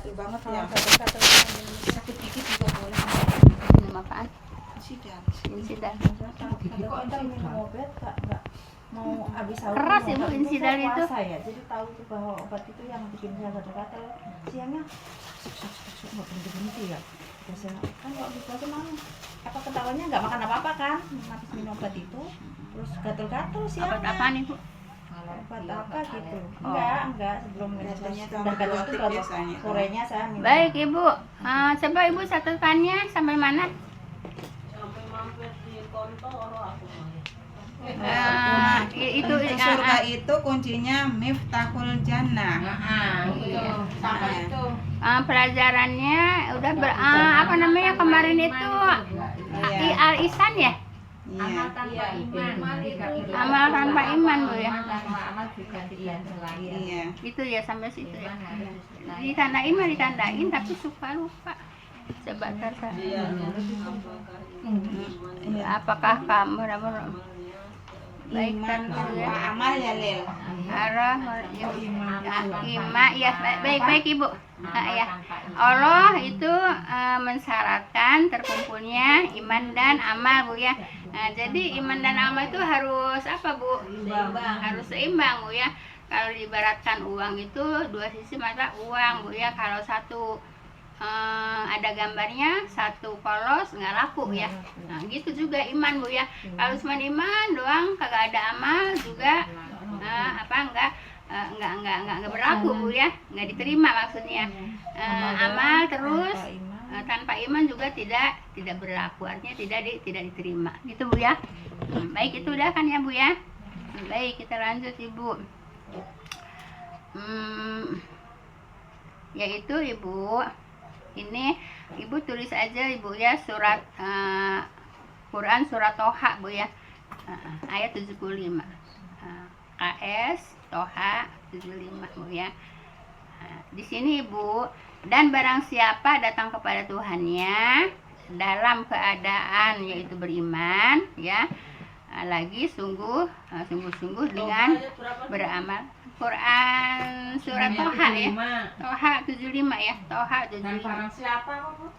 gatel banget ya. Gatel-gatel Sakit dikit juga boleh. Minum apaan? Sidar. Insidal. kok entar minum obat enggak mau habis sahur. Keras Ibu insidal itu. Puasa ya, jadi tahu tuh bahwa obat itu yang bikin saya gatel-gatel. Siangnya nggak berhenti ya. Biasanya kan kalau di puasa mau apa ketawanya nggak makan apa-apa kan, habis minum obat itu terus gatel-gatel siangnya. Obat apaan Ibu? Obat apa gitu? Oh. Enggak sebelum Biasanya udah tambah gatel itu biotik baru biasanya. sorenya saya minum. Baik Ibu. Coba Ibu catatannya sampai mana? Sampai mampir di kontor aku mah. Itu Untuk surga itu kuncinya miftahul jannah. Sampai itu. pelajarannya udah apa namanya kemarin itu Iya. Al-Ihsan ya? Iya. Tanpa iman. Amal tanpa iman Bu ya. Amal juga tidak selain. Iya. Itu ya sampai situ ya. Ditandain mah ditandain tapi suka lupa. Sebentar Iya. apakah kamu baik Iman tentu ya. tanpa amal ya Lil. Arah ima ya baik Ibu. Ya. Allah itu mensyaratkan terkumpulnya iman dan amal Bu ya. Jadi iman dan amal itu harus apa Bu? Harus seimbang Bu ya. Kalau diibaratkan uang itu dua sisi mata uang Bu ya. Kalau satu ada gambarnya satu polos nggak laku ya. Nah gitu juga iman Bu ya. Kalau cuma iman doang kagak ada amal juga nggak berlaku Bu ya, nggak diterima maksudnya. Amal terus tanpa iman juga tidak berlaku, artinya tidak diterima gitu Bu ya. Baik itu udah kan ya Bu ya. Baik kita lanjut Ibu. Yaitu Ibu ini Ibu tulis aja Ibu ya surat Quran surat Toha Bu ya, ayat 75 KS Toha 75 Bu ya. Di sini Ibu, dan barang siapa datang kepada Tuhannya dalam keadaan yaitu beriman ya, lagi sungguh-sungguh dengan beramal. Quran surat Toha ya. Toha 75 ya. Toha 75. Dan barang siapa Bu?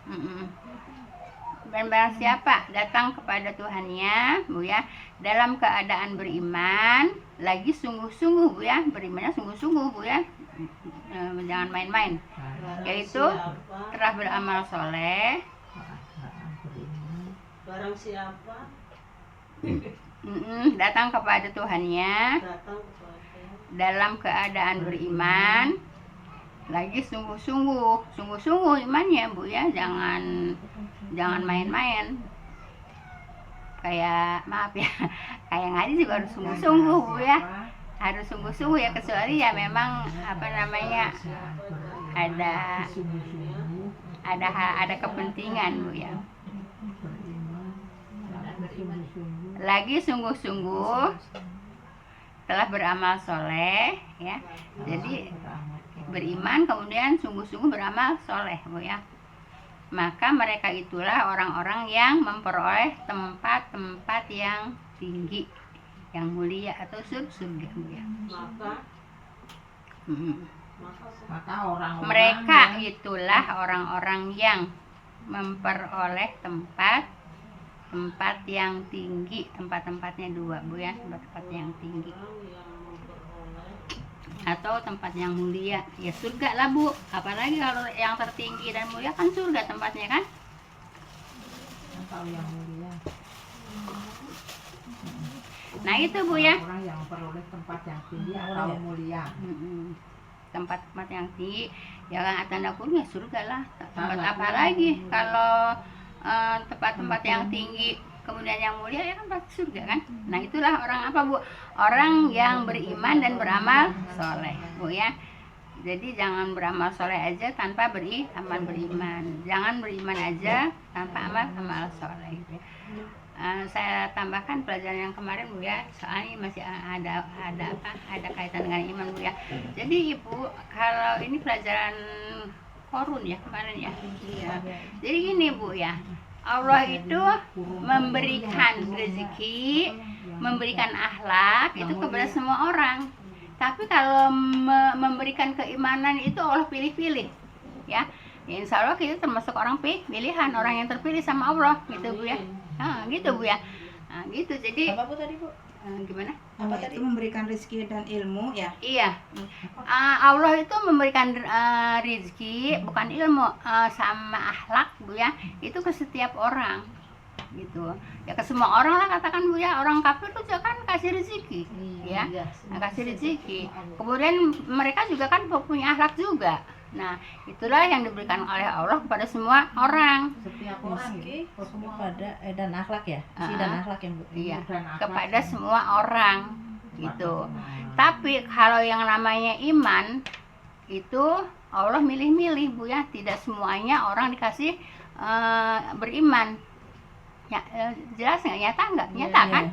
Dan barang siapa datang kepada Tuhannya Bu ya dalam keadaan beriman, lagi sungguh-sungguh Bu ya, berimannya sungguh-sungguh Bu ya, jangan main-main, yaitu telah beramal soleh. Barang siapa Datang kepada Tuhannya datang kepada dalam keadaan beriman, lagi sungguh-sungguh imannya Bu ya, jangan main-main. Kayak maaf ya, kayak ngaji juga harus sungguh-sungguh Bu ya, harus sungguh-sungguh ya, kecuali ya memang apa namanya ada kepentingan Bu ya. Lagi sungguh-sungguh telah beramal soleh ya, jadi beriman kemudian sungguh-sungguh beramal soleh Bu ya. Maka mereka itulah orang-orang yang memperoleh tempat-tempat yang tinggi, yang mulia atau surga Bu ya. Maka orang-orang Mereka itulah orang-orang yang memperoleh tempat yang tinggi, tempat-tempatnya dua Bu ya, tempat yang tinggi atau tempat yang mulia ya, surga lah Bu. Apalagi kalau yang tertinggi dan mulia kan surga tempatnya kan. Atau yang mulia. Nah itu Bu ya, Orang yang memperoleh tempat yang tinggi atau mulia. tempat-tempat yang tinggi ya kan, tanda kurung ya surga lah. Tempat apa lagi kalau tempat-tempat yang tinggi kemudian yang mulia ya kan pasti surga kan. Nah itulah orang apa Bu? Orang yang beriman dan beramal soleh Bu ya. Jadi jangan beramal soleh aja tanpa amal beriman, jangan beriman aja tanpa amal soleh gitu ya. Saya tambahkan pelajaran yang kemarin Bu ya, soalnya masih ada kaitan dengan iman Bu ya. Jadi Ibu, kalau ini pelajaran Korun ya kemarin ya. Jadi gini Bu ya, Allah itu memberikan rezeki, memberikan akhlak itu kepada semua orang. Tapi kalau memberikan keimanan itu Allah pilih-pilih. ya. Ya, insya Allah kita termasuk orang pilihan, orang yang terpilih sama Allah gitu Bu ya. Nah, gitu Bu ya. Nah, gitu. Jadi Apa Bu tadi Bu? gimana? Allah itu memberikan rezeki dan ilmu ya. Iya. Allah itu memberikan rezeki bukan ilmu, sama akhlak Bu ya. Itu ke setiap orang. Gitu. Ya ke semua orang lah katakan Bu ya. Orang kafir itu juga kan kasih rezeki, ya. Nah, kasih rezeki. Kemudian mereka juga kan punya akhlak juga. Nah, itulah yang diberikan oleh Allah kepada semua orang. Setiap orang Rezeki kepada dan akhlak ya. Dan akhlak yang Bu. Iya, kepada semua orang gitu. Tapi kalau yang namanya iman itu Allah milih-milih Bu ya. Tidak semuanya orang dikasih beriman. Ya, jelas nggak? Nyata nggak? Nyata kan?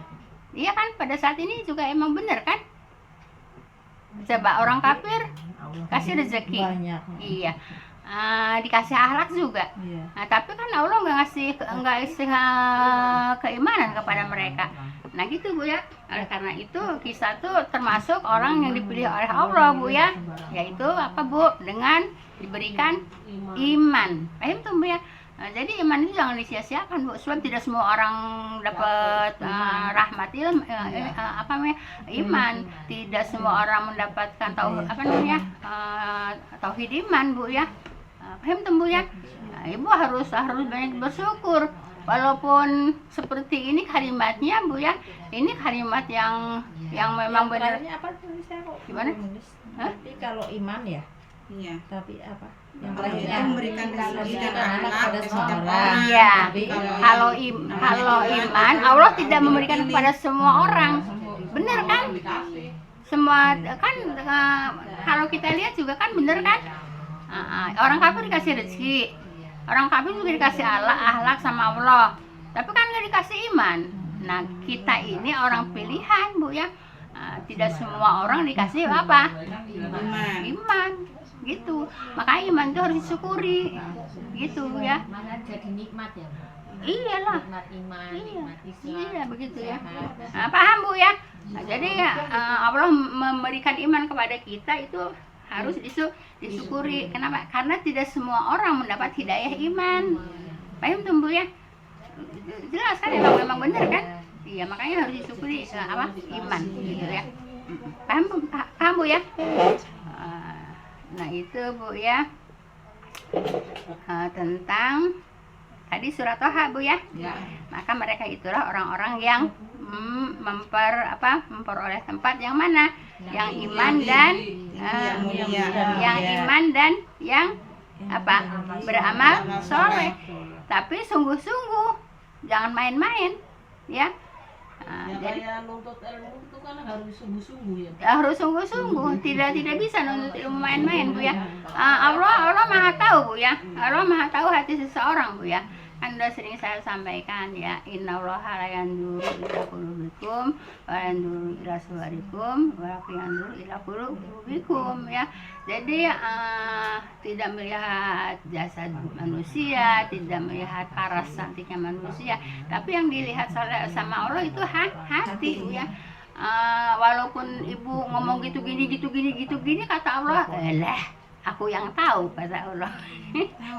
Iya kan? Pada saat ini juga emang benar kan? Coba orang kafir kasih rezeki, Banyak. iya, dikasih akhlak juga. Iya. Nah, tapi kan Allah nggak ngasih keimanan kepada mereka. Nah gitu Bu ya. Oleh karena itu kita tuh termasuk orang yang dipilih oleh Allah Bu ya. Yaitu apa Bu? Dengan diberikan iman. Paham tuh Bu ya? Nah, jadi iman itu jangan disia-siakan Bu. Sebab tidak semua orang dapat rahmat iman. Tidak semua orang mendapatkan tauhid iman Bu ya. Paham tuh Bu ya? Nah, Ibu harus banyak bersyukur. Walaupun seperti ini kalimatnya Bu ya, ini kalimat yang memang benar. Terakhirnya apa tuh saya kok? Gimana? Hah? Tapi kalau iman ya, Iya. tapi apa? Yang Allah itu terakhirnya memberikan rezeki dan anak akhlak pada ke semua setiap orang. orang. Iya. Tapi Kalau iman Allah tidak memberikan kepada semua orang. Benar kan? Semua kan kalau kita lihat juga kan benar kan? Orang kafir dikasih rezeki. Orang kafir juga dikasih akhlak sama Allah. Tapi kan nggak dikasih iman. Nah, kita ini orang pilihan Bu ya. Tidak semua orang dikasih apa? Iman. Gitu. Makanya iman itu harus disyukuri. Gitu ya. Malah jadi nikmat ya. Iyalah. Nikmat iman, Iya. nikmat Islam. Iya begitu ya. Nah, paham Bu ya? Nah, jadi Allah memberikan iman kepada kita itu harus disyukuri. Kenapa? Karena tidak semua orang mendapat hidayah iman. Paham tuh Bu ya? Jelas kan memang benar kan? Iya, makanya harus disyukuri iman gitu ya. Paham Bu ya? Nah, itu Bu ya. Tentang tadi surat Toha Bu ya. Maka mereka itulah orang-orang yang memperoleh tempat yang mana? Yang iman dan yang iman dan yang beramal soleh. Tapi sungguh-sungguh, jangan main-main ya. Jadi nuntut ilmu itu kan harus sungguh-sungguh ya. harus sungguh-sungguh, tidak bisa nuntut ilmu main-main Bu ya. Allah Maha tahu Bu ya. Allah Maha tahu hati seseorang Bu ya. Kan udah sering saya sampaikan ya, innallaha la yanzuru ila qulubikum wa yanzuru ila suwarikum wa yanzuru ila qulubikum ya. Jadi tidak melihat jasad manusia, tidak melihat paras cantiknya manusia, tapi yang dilihat sama Allah itu hati ya. Walaupun ibu ngomong gitu gini kata Allah, aku yang tahu kata Allah.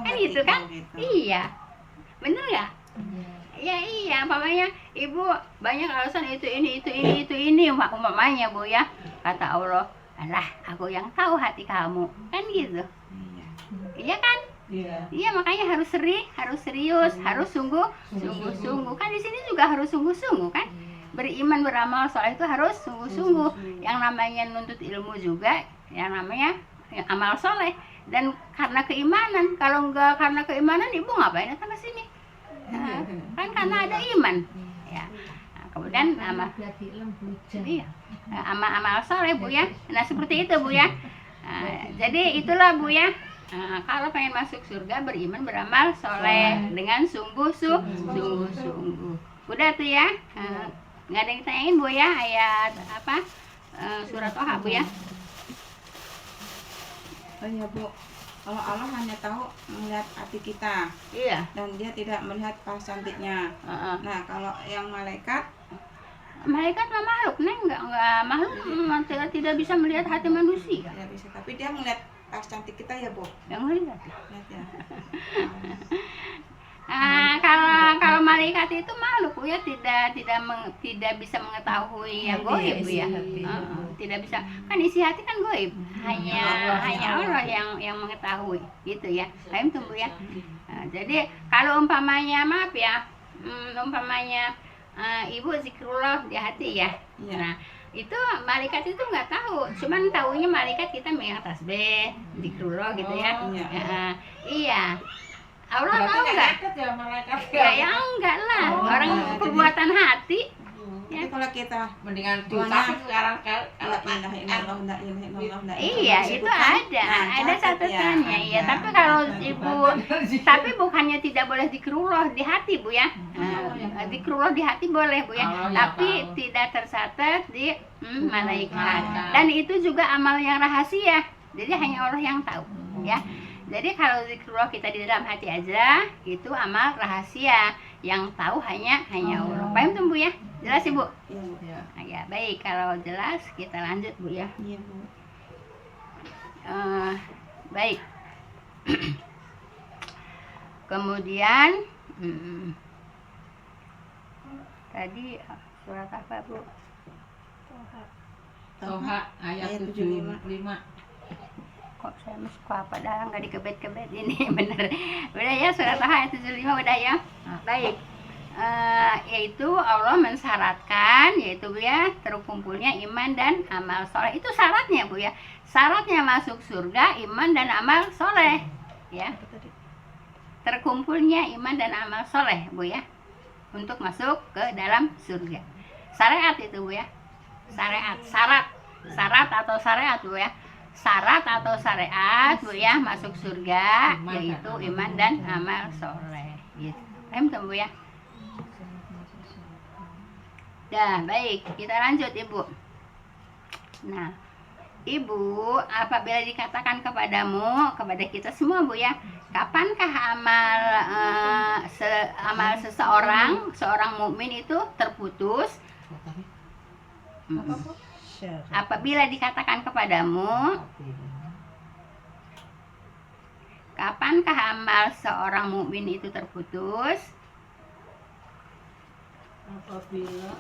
Kan gitu kan? Iya. Bener nggak? Ya iya, umpamanya ibu banyak alasan itu ini umpamanya Bu ya. Kata Allah, alah aku yang tahu hati kamu. Kan gitu. Iya kan? Iya, makanya harus serius, harus sungguh. Kan di sini juga harus sungguh-sungguh kan? Beriman beramal soleh itu harus sungguh-sungguh. Yang namanya nuntut ilmu juga, yang namanya amal soleh. Dan karena keimanan, kalau enggak karena keimanan ibu ngapain datang ke sini? Kan karena ada iman ya. Nah, kemudian amal soleh Bu ya. Nah seperti itu Bu ya. Jadi itulah Bu ya. Kalau pengen masuk surga beriman beramal soleh dengan sungguh-sungguh. Udah tuh ya. Nggak ada yang ditanyain Bu ya, ayat surat Toha Bu ya. Oh iya Bu, kalau Allah hanya tahu melihat hati kita. Iya. Dan dia tidak melihat paras cantiknya. Nah, kalau yang malaikat mah makhluk, neng nggak makhluk tidak bisa melihat hati manusia. tidak bisa, tapi dia melihat pas cantik kita ya, Bu. Yang ngelihat. Lihat ya. Kalau malaikat itu makhluk Bu ya, tidak bisa mengetahui yang goib Bu ya. Tidak bisa, kan isi hati kan goib, hanya Allah yang mengetahui gitu ya. Paham tuh Bu ya. Jadi kalau umpamanya maaf ya, umpamanya ibu zikrullah di hati ya. Iya. Nah itu malaikat itu nggak tahu, cuman tahunya malaikat kita megang tasbih, zikrullah gitu ya. Iya. Allah tahu nggak? ya malaikat Ya enggak lah, orang perbuatan hati. Jadi kalau kita mendingan Tuanya- diucapin sekarang la ilaha illallah, la ilaha illallah, la ilaha Iya, illallah, itu sebutkan. ada Nah, catat catatannya ya. ada. Tapi kalau ibu, tapi bukannya tidak boleh zikrullah di hati Bu ya. Zikrullah di hati boleh Bu ya, Oh, ya, tapi tahu. tidak tercatat di malaikat. Malaikat. Dan itu juga amal yang rahasia. Jadi hanya Allah yang tahu ya. Jadi kalau zikrullah kita di dalam hati aja, itu amal rahasia yang tahu hanya Allah. Paham tuh Bu ya? Jelas Ibu? Iya, Bu. Nah, ya baik, kalau jelas kita lanjut Bu ya. Iya, Bu. Baik. Kemudian tadi surat apa Bu? Toha ayat 75. Kok saya kok apa dah nggak dikebet-kebet ini bener. Udah ya surat Toha ayat 75 udah ya. Baik. Yaitu Allah mensyaratkan yaitu Bu ya terkumpulnya iman dan amal soleh. Itu syaratnya Bu ya. Syaratnya masuk surga iman dan amal soleh ya. Terkumpulnya iman dan amal soleh Bu ya untuk masuk ke dalam surga. Syariat itu Bu ya. Syarat atau syariat Bu ya. Syarat atau syariat Bu ya masuk surga yaitu iman dan amal soleh gitu. Paham tuh Bu ya? Dah, baik, kita lanjut Ibu. Nah, Ibu, apabila dikatakan kepadamu, kepada kita semua Bu ya, kapankah amal seorang mukmin itu terputus? Apabila dikatakan kepadamu, kapankah amal seorang mukmin itu terputus? Apabila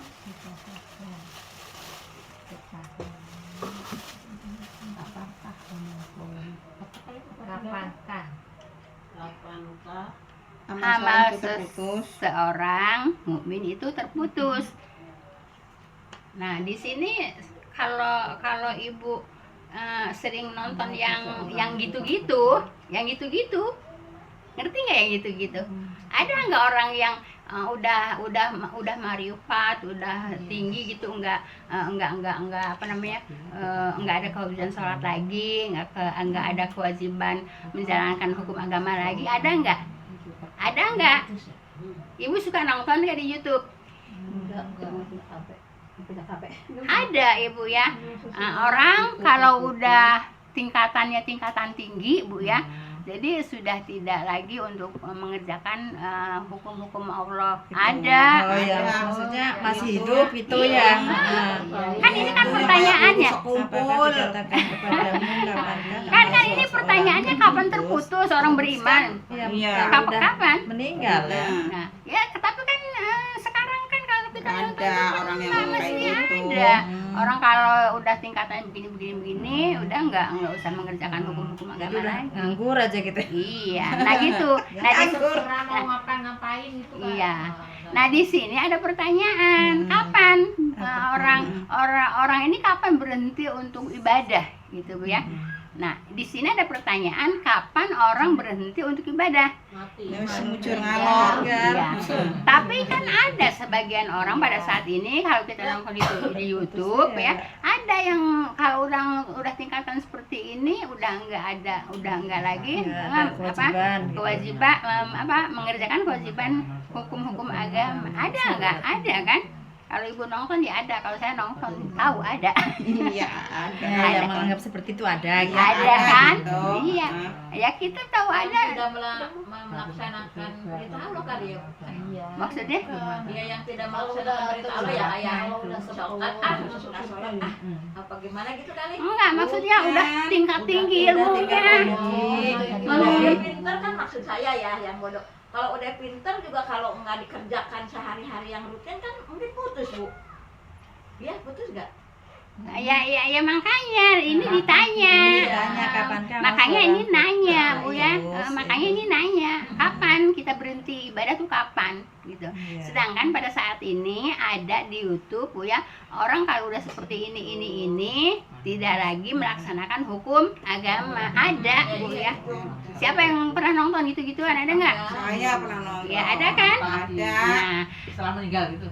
kapankah Amal seorang itu terputus. seorang mukmin itu terputus. Nah, di sini kalau Ibu sering nonton yang gitu-gitu, ngerti nggak yang gitu-gitu? Ada nggak orang yang udah marifat, udah tinggi gitu, nggak apa namanya, nggak ada kewajiban sholat lagi, nggak ada kewajiban menjalankan hukum agama lagi, ada nggak? Ibu suka nonton nggak di YouTube? Ada Ibu ya. Orang kalau udah tingkatan tinggi Bu ya, jadi sudah tidak lagi untuk mengerjakan hukum-hukum Allah. Ada. Oh ya, maksudnya masih hidup itu ya. Kan ini kan pertanyaannya. Apakah dikatakan kepadamu kapankah Kan ini pertanyaannya kapan terputus orang beriman? Iya. Kapan? Meninggal ya. Nah, ya tapi kan sekarang kan kalau kita nonton Ada itu orang yang kan kayak mesti gitu. ada. Orang kalau udah tingkatan begini udah nggak usah mengerjakan hukum-hukum Jadi agama udah lagi. nganggur aja gitu. Iya, nah gitu. Nah, terserah mau ngapain itu kan. Iya. Nah, di sini ada pertanyaan, kapan orang ini kapan berhenti untuk ibadah gitu Bu ya? Nah, di sini ada pertanyaan, kapan orang berhenti untuk ibadah? Mati. Ya wis muncul ngalor. Iya. Tapi kan ada sebagian orang pada saat ini kalau kita nonton di YouTube ya, ada yang kalau udah tingkatan seperti ini udah nggak lagi Ya, ada kewajiban mengerjakan kewajiban hukum-hukum agama. Ada nggak? Ada kan? Kalau ibu nonton ya ada, kalau saya nonton tahu ada. Iya, ada. Ya, yang menganggap seperti itu ada gitu. Ada kan? gitu. Iya. Ya kita tahu ada. Tidak melaksanakan berita Allah kali ya. Iya. Maksudnya? Dia yang tidak melaksanakan berita Allah ya kayak sholat sudah sholat apa gimana gitu kali. Enggak, maksudnya udah tingkat tinggi ilmunya. Kalau dia pintar kan maksud saya ya yang bodoh. Kalau udah pintar juga kalau nggak dikerjakan sehari-hari yang rutin kan mungkin putus Bu. Iya putus nggak? Ya makanya ini ditanya. Ditanya kapan Makanya ini nanya Bu ya. Makanya ini nanya kapan kita berhenti ibadah tuh kapan gitu. Iya. Sedangkan pada saat ini ada di YouTube Bu ya, orang kalau udah seperti ini tidak lagi melaksanakan hukum agama. Ada Bu ya. Siapa yang pernah nonton gitu-gituan, ada nggak? Saya pernah nonton. Ya ada kan? Ada. Nah, Setelah meninggal gitu.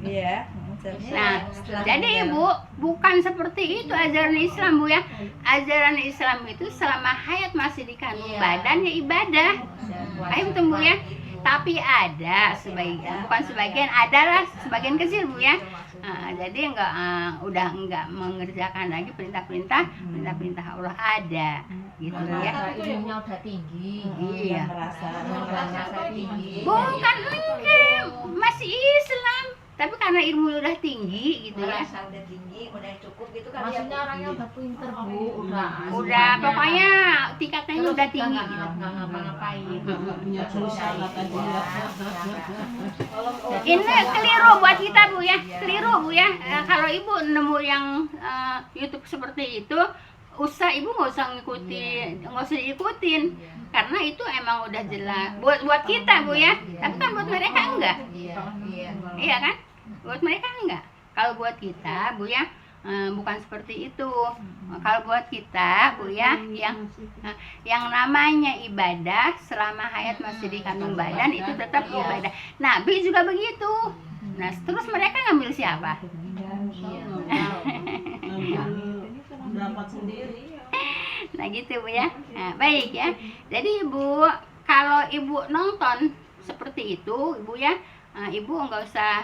Iya. Nah, jadi Ibu, bukan seperti itu ajaran Islam Bu ya. Ajaran Islam itu selama hayat masih di kandung badan ya ibadah. Ayo betul Bu ya. Tapi ada sebagian, bukan sebagian, adalah sebagian kecil Bu ya. Jadi udah enggak mengerjakan lagi perintah-perintah Allah ada gitu ya. Ilmunya udah tinggi. Iya. Merasa tinggi. Bukan enggak, masih Islam. Tapi karena ilmu udah tinggi gitu ya. Merasa udah tinggi, udah cukup gitu kan. Maksudnya orangnya udah pinter Bu, Udah pokoknya tingkatnya udah tinggi gitu. nggak ngapa-ngapain. Punya perusahaan tadi ya. Ini keliru buat kita Bu ya, keliru Bu ya. Kalau Ibu nemu yang YouTube seperti itu, ibu nggak usah diikutin, karena itu emang udah jelas buat kita Bu ya. Tapi kan buat mereka enggak, iya kan? Buat mereka enggak. Kalau buat kita Bu ya, bukan seperti itu. Kalau buat kita Bu ya, yang namanya ibadah selama hayat masih di kandung badan itu tetap ibadah. Nabi juga begitu. Nah terus mereka ngambil siapa? Dapat sendiri. Nah gitu Bu ya. Nah, baik ya. Jadi Ibu, kalau Ibu nonton seperti itu Ibu ya, Ibu nggak usah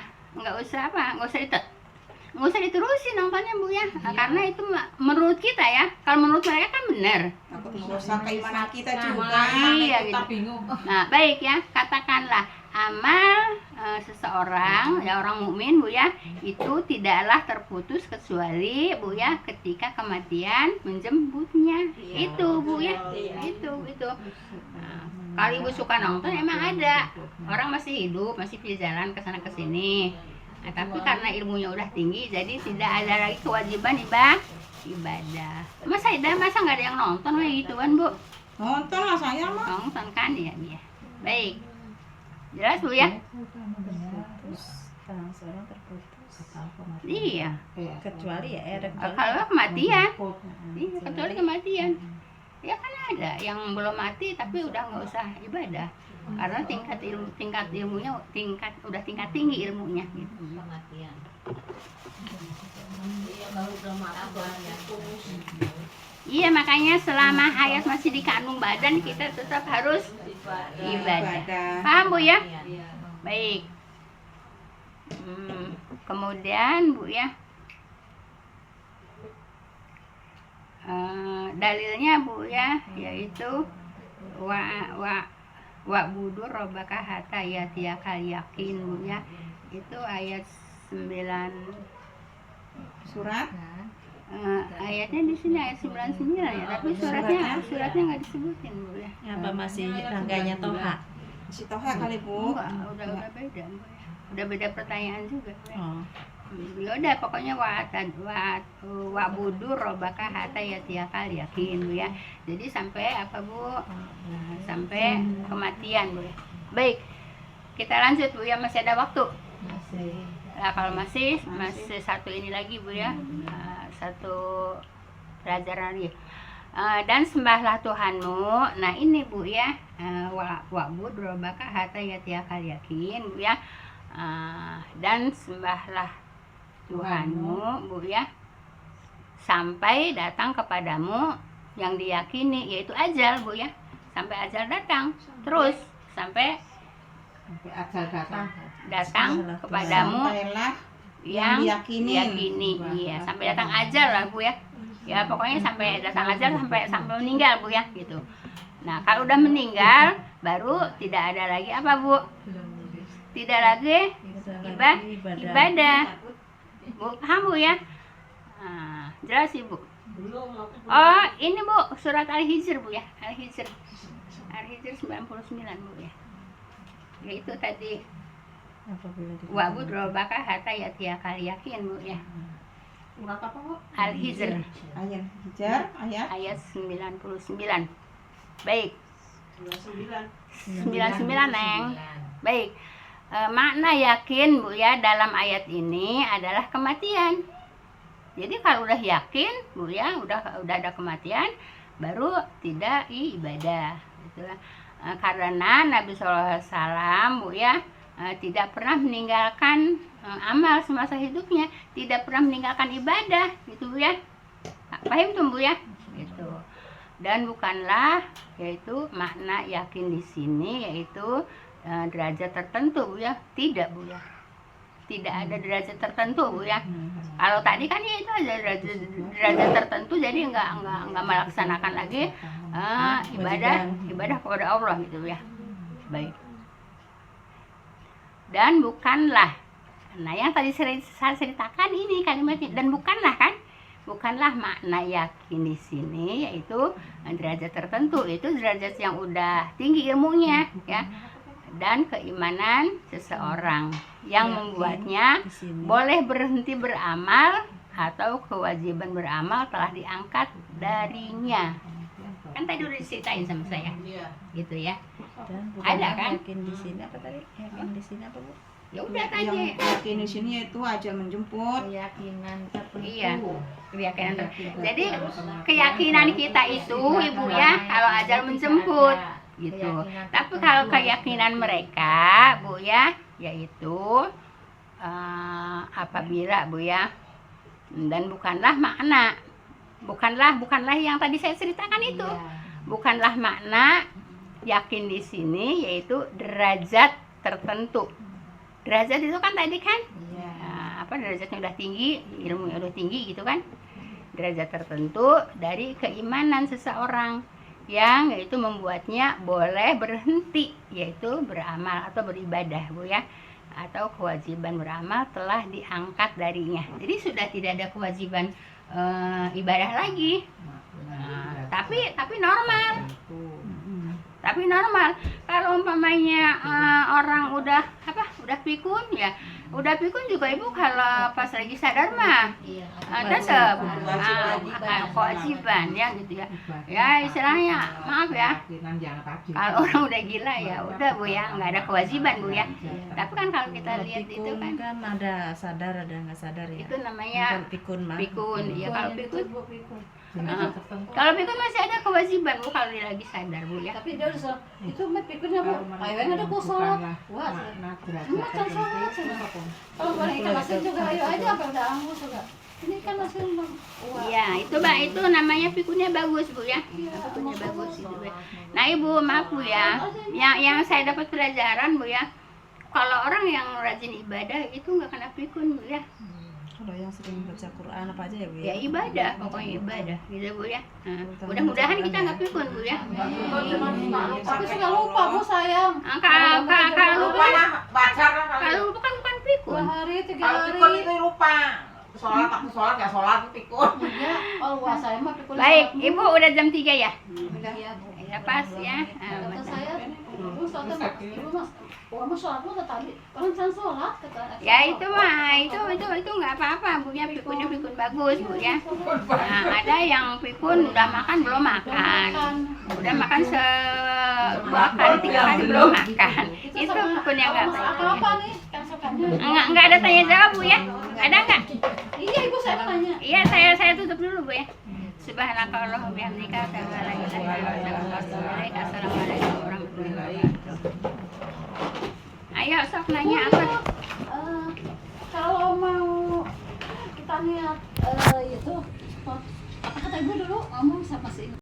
diterusin nontonnya Bu ya. Karena itu menurut kita ya. Kalau menurut mereka kan benar. Takut merusak keimanan kita juga. Iya gitu. bingung. Nah baik ya, katakanlah amal seseorang ya, orang mukmin Bu ya, itu tidaklah terputus kecuali Bu ya ketika kematian menjemputnya. Itu Bu ya, itu. Nah, kalau Ibu suka nonton emang ada orang masih hidup, masih bisa jalan ke sana ke sini. Nah, tapi karena ilmunya udah tinggi, jadi tidak ada lagi kewajiban ibadah. Masa nggak ada yang nonton kayak gituan Bu? Nonton lah saya mah. Nonton kan ya. Baik, jelas Bu ya. Seorang terputus. Iya. Kecuali ya Kalau kematian, iya, kecuali kematian. Ya kan ada yang belum mati tapi udah nggak usah ibadah karena tingkat ilmunya udah tingkat tinggi ilmunya gitu. Kematian. Iya kalau udah mati putus. Iya makanya selama hayat masih di kandung badan kita tetap harus ibadah. Paham Bu ya? Baik. Kemudian Bu ya, dalilnya Bu ya, yaitu wa budur robaka hatta yatiyakal yakin Bu ya. Itu ayat 9 Surat. ayatnya di sini ayat 99 ya, tapi suratnya nggak disebutin Bu ya. apa masih rangganya Toha? Si Toha kali Bu. Enggak, udah beda Bu ya. Udah beda pertanyaan juga. Oh. Ya udah pokoknya wa budur robaka hatta yatiyakal yakin Bu ya. Jadi sampai apa Bu? Sampai kematian Bu ya. Baik. Kita lanjut Bu ya, masih ada waktu. Nah, kalau masih satu ini lagi Bu ya. Satu pelajaran lagi. Dan sembahlah Tuhanmu. Nah, ini Bu ya. Wa budur robaka hatta yatiyakal yakin Bu ya. Dan sembahlah Tuhanmu Bu ya sampai datang kepadamu yang diyakini, yaitu ajal Bu ya, sampai ajal datang, terus sampai Ajal datang. kepadamu Sampailah yang diyakini. iya, sampai datang ajal lah Bu ya. Ya pokoknya sampai datang ajal, sampai meninggal Bu ya gitu. Nah kalau udah meninggal baru tidak ada lagi apa Bu? Tidak lagi ibadah. Bu paham Bu ya? Nah, jelas Ibu. Belum aku Oh ini Bu, surat Al-Hijr Bu ya, Al-Hijr 99 Bu ya. Yaitu tadi wa'bud rabbaka hatta ya'tiyakal yakin Bu ya. surat apa Bu? Al-Hijr Ayat Hijr, ayat 99. Baik, 99. 99 Neng. Baik. Makna yakin Bu ya dalam ayat ini adalah kematian. Jadi kalau udah yakin Bu ya, udah ada kematian, baru tidak ibadah gitu. Karena Nabi SAW Bu ya tidak pernah meninggalkan amal semasa hidupnya, tidak pernah meninggalkan ibadah gitu Bu ya. Paham tuh Bu ya? Gitu. Dan bukanlah yaitu makna yakin di sini yaitu derajat tertentu Bu ya. Tidak Bu ya. Tidak ada derajat tertentu Bu ya. Kalau tadi kan ya itu ada derajat tertentu, jadi nggak melaksanakan lagi ibadah kepada Allah gitu ya. Baik. Dan bukanlah. Nah yang tadi saya ceritakan ini kalimatnya, dan bukanlah kan? Bukanlah makna yakin di sini yaitu derajat tertentu, itu derajat yang udah tinggi ilmunya ya. Dan keimanan seseorang yang membuatnya boleh berhenti beramal atau kewajiban beramal telah diangkat darinya. Kan tadi udah diceritain sama saya. Iya. Gitu ya. Dan Ada kan? Yakin di sini apa tadi? Yakin di sini apa Bu? Ya udah Yang tadi. yakin di sini itu ajal menjemput. Keyakinan tertentu. Iya. Keyakinan. Jadi keyakinan kita itu Ibu ya kalau ajal menjemput gitu. Tapi kalau keyakinan mereka Bu ya yaitu apabila Bu ya, dan bukanlah makna, bukanlah yang tadi saya ceritakan itu, bukanlah makna yakin di sini yaitu derajat tertentu. Derajat itu kan tadi kan derajatnya udah tinggi, ilmunya udah tinggi gitu kan. Derajat tertentu dari keimanan seseorang yang yaitu membuatnya boleh berhenti yaitu beramal atau beribadah Bu ya, atau kewajiban beramal telah diangkat darinya. Jadi sudah tidak ada kewajiban ibadah lagi. Tapi normal. Kalau umpamanya orang udah pikun ya, udah pikun juga Ibu kalau pas lagi sadar mah tetap kewajiban ya gitu ya. Ya istilahnya maaf ya, kalau orang udah gila ya udah Bu ya, nggak ada kewajiban Bu ya. Tapi kan kalau kita lihat itu kan ada sadar ada nggak sadar ya. itu namanya Pikun mah. pikun ya. Kalau pikun masih ada kewajiban Bu kalau dia lagi sadar Bu ya. Tapi dia udah itu mah pikunnya Bu. Ayo ada ku sholat. Wah, macam sholat. Kalau boleh ikan asin juga ayo aja apa udah anggus juga. Ini kan asin Bang. Iya, itu Mbak, itu namanya pikunnya bagus Bu ya. Pikunnya bagus itu Bu. Nah Ibu maaf Bu ya. Yang saya dapat pelajaran Bu ya. Kalau orang yang rajin ibadah itu nggak kena pikun Bu ya. Kalau yang sering baca Quran apa aja ya Bu Ya ibadah, pokoknya ibadah gitu Bu ya. Mudah-mudahan kita nggak pikun Bu ya. Aku suka lupa Bu sayang. Kalau lupa baca kalau lupa kan bukan pikun. 2 hari 3 Kalau hari. pikun itu lupa. Sholat aku sholat ya sholat pikun. Iya, kalau saya mah pikun. Baik, Ibu udah jam 3 ya? Iya, Bu. Ya pas ya. Kata saya, Bu sholat Mas. Ibu Mas. Wah, Mas sholat lu tadi. Orang can sholat kata. Ya itu mah, itu nggak apa-apa Bu ya, pikunnya pikun bagus Bu ya. Nah, ada yang pikun udah makan belum makan. Udah makan 2 kali 3 kali belum makan. Itu pikun yang nggak baik. Apa nih? Kan sukanya. Enggak ada tanya jawab Bu ya. Ada enggak? Iya, Ibu saya mau nanya. Iya, saya tutup dulu Bu ya. Subhanakallahumma wa bihamdika asyhadu an la ilaha illa anta astaghfiruka wa atubu ilaik. Assalamualaikum warahmatullahi wabarakatuh. Ayo sok nanya apa? Kalau mau kita lihat itu apa kata Ibu dulu ngomong sama si